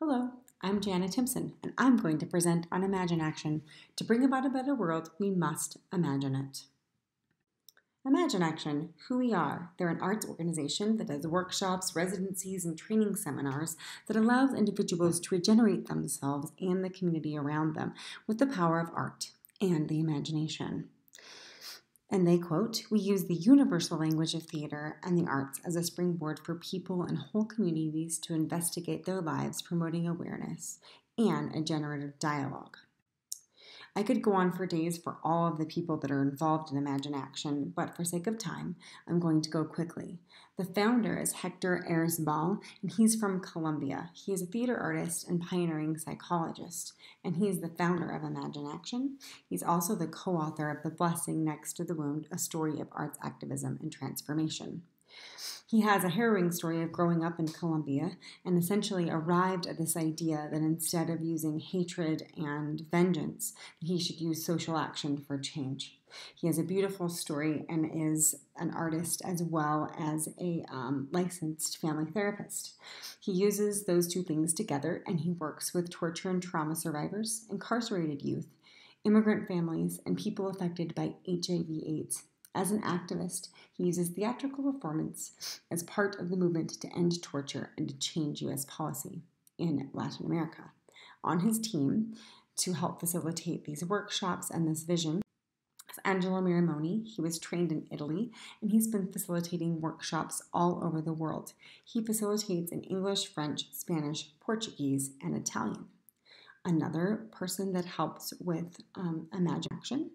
Hello, I'm Jana Timpson, and I'm going to present on ImaginAction. To bring about a better world, we must imagine it. ImaginAction, who we are. They're an arts organization that does workshops, residencies, and training seminars that allows individuals to regenerate themselves and the community around them with the power of art and the imagination. And they quote, "We use the universal language of theater and the arts as a springboard for people and whole communities to investigate their lives, promoting awareness and a generative dialogue." I could go on for days for all of the people that are involved in ImaginAction, but for sake of time, I'm going to go quickly. The founder is Hector Arizbal, and he's from Colombia. He is a theater artist and pioneering psychologist, and he is the founder of ImaginAction. He's also the co-author of The Blessing Next to the Wound, a story of arts activism and transformation. He has a harrowing story of growing up in Colombia and essentially arrived at this idea that instead of using hatred and vengeance, he should use social action for change. He has a beautiful story and is an artist as well as a licensed family therapist. He uses those two things together, and he works with torture and trauma survivors, incarcerated youth, immigrant families, and people affected by HIV/AIDS. As an activist, he uses theatrical performance as part of the movement to end torture and to change U.S. policy in Latin America. On his team to help facilitate these workshops and this vision is Angelo Miramoni. He was trained in Italy, and he's been facilitating workshops all over the world. He facilitates in English, French, Spanish, Portuguese, and Italian. Another person that helps with ImaginAction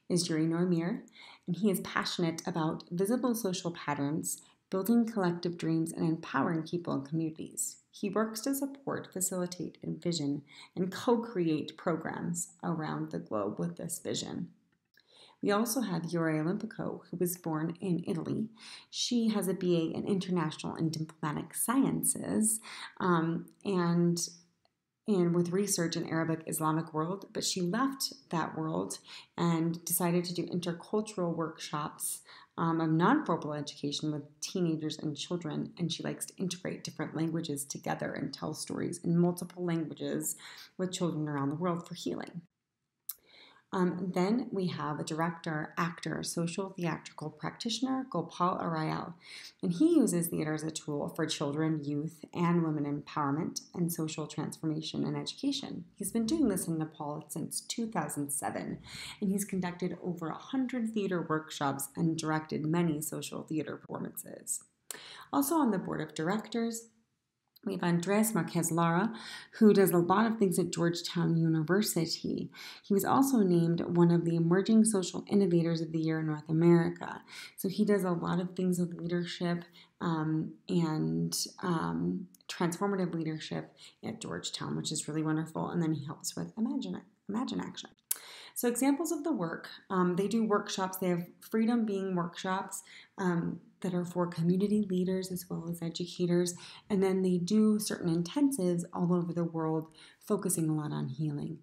is Yuri Normir, and he is passionate about visible social patterns, building collective dreams, and empowering people and communities. He works to support, facilitate, envision, and co-create programs around the globe with this vision. We also have Yuri Olimpico, who was born in Italy. She has a BA in International and Diplomatic Sciences, and with research in Arabic Islamic world, but she left that world and decided to do intercultural workshops of nonverbal education with teenagers and children, and she likes to integrate different languages together and tell stories in multiple languages with children around the world for healing. Then we have a director, actor, social theatrical practitioner, Gopal Arayal, and he uses theater as a tool for children, youth, and women empowerment and social transformation and education. He's been doing this in Nepal since 2007, and he's conducted over 100 theater workshops and directed many social theater performances. Also on the board of directors, we have Andres Marquez Lara, who does a lot of things at Georgetown University. He was also named one of the Emerging Social Innovators of the Year in North America. So he does a lot of things with leadership and transformative leadership at Georgetown, which is really wonderful. And then he helps with ImaginAction. So examples of the work, they do workshops. They have Freedom Being workshops that are for community leaders as well as educators. And then they do certain intensives all over the world, focusing a lot on healing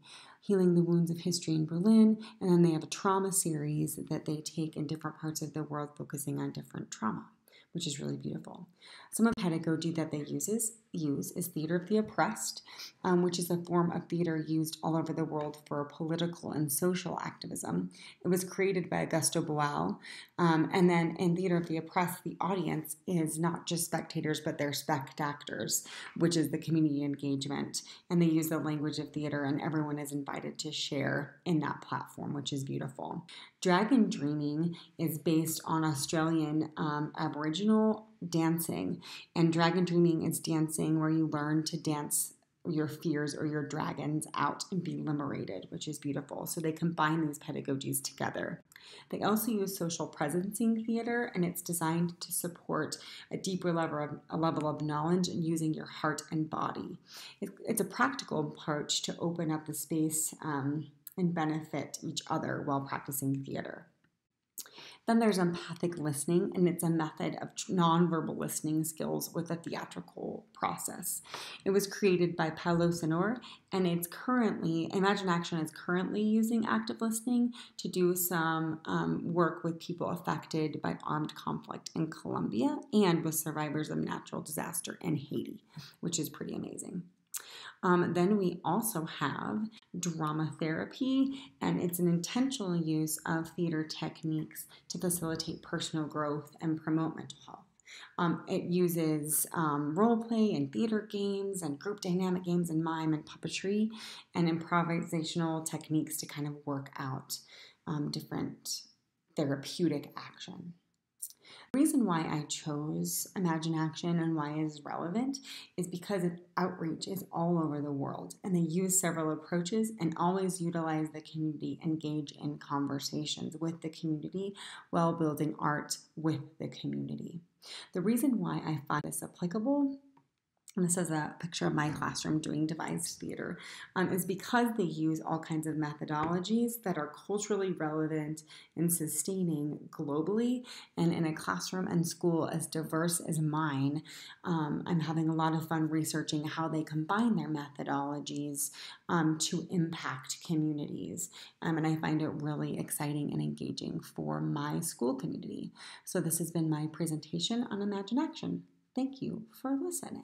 the wounds of history in Berlin. And then they have a trauma series that they take in different parts of the world, focusing on different trauma, which is really beautiful. Some of the pedagogy that they use is theater of the oppressed, which is a form of theater used all over the world for political and social activism. It was created by Augusto Boal, and then in theater of the oppressed, the audience is not just spectators, but they're spectactors, which is the community engagement, and they use the language of theater, and everyone is invited to share in that platform, which is beautiful. Dragon Dreaming is based on Australian Aboriginal dancing, and Dragon Dreaming is dancing where you learn to dance your fears or your dragons out and be liberated, which is beautiful. So they combine these pedagogies together. They also use social presencing theater, and it's designed to support a deeper level of knowledge and using your heart and body. It's a practical approach to open up the space and benefit each other while practicing theater. Then there's empathic listening, and it's a method of nonverbal listening skills with a theatrical process. It was created by Paulo Senor, and ImaginAction is currently using active listening to do some work with people affected by armed conflict in Colombia and with survivors of natural disaster in Haiti, which is pretty amazing. Then we also have drama therapy, and it's an intentional use of theater techniques to facilitate personal growth and promote mental health. It uses role play and theater games and group dynamic games and mime and puppetry and improvisational techniques to kind of work out different therapeutic action. The reason why I chose ImaginAction and why it is relevant is because its outreach is all over the world, and they use several approaches and always utilize the community, engage in conversations with the community while building art with the community. The reason why I find this applicable, and this is a picture of my classroom doing devised theater, is because they use all kinds of methodologies that are culturally relevant and sustaining globally. And in a classroom and school as diverse as mine, I'm having a lot of fun researching how they combine their methodologies to impact communities. And I find it really exciting and engaging for my school community. So this has been my presentation on ImaginAction. Thank you for listening.